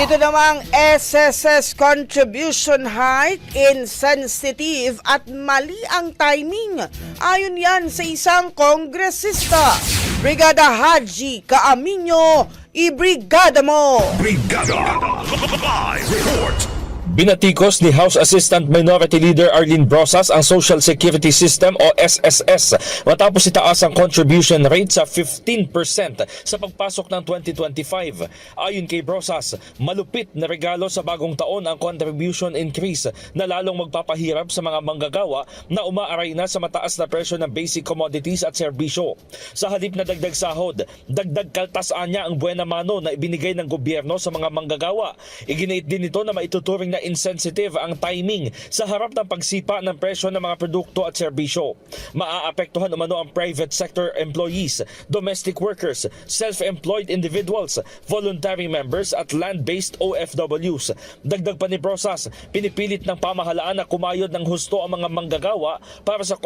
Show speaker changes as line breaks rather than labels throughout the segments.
Ito namang SSS contribution hike insensitive at mali ang timing. Ayon yan sa isang kongresista. Brigada Haji Kaaminyo, ibrigada mo!
Brigada Live Report.
Binatikos ni House Assistant Minority Leader Arlene Brosas ang Social Security System o SSS matapos itaas ang contribution rate sa 15% sa pagpasok ng 2025. Ayon kay Brosas, malupit na regalo sa bagong taon ang contribution increase na lalong magpapahirap sa mga manggagawa na umaaray na sa mataas na presyo ng basic commodities at serbisyo. Sa halip na dagdag sahod, dagdag kaltasaan niya ang buena mano na ibinigay ng gobyerno sa mga manggagawa. Iginit din ito na maituturing na insensitive ang timing sa harap ng pagsipa ng presyo ng mga produkto at serbisyo. Maaapektuhan umano ang private sector employees, domestic workers, self-employed individuals, voluntary members at land-based OFWs. Dagdag pa ni Brosas, pinipilit ng pamahalaan na kumayod ng husto ang mga manggagawa para sa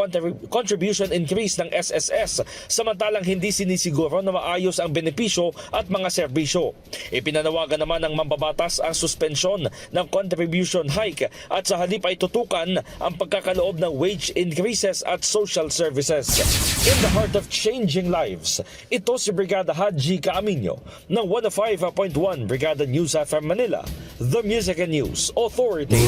contribution increase ng SSS, samantalang hindi sinisiguro na maayos ang benepisyo at mga serbisyo. Ipinanawagan naman ng mambabatas ang suspensyon ng contribution hike at sa halip ay tutukan ang pagkakaloob ng wage increases at social services. In the heart of changing lives, ito si Brigada Haji Kaaminyo ng 105.1 Brigada News FM Manila, the Music and News Authority.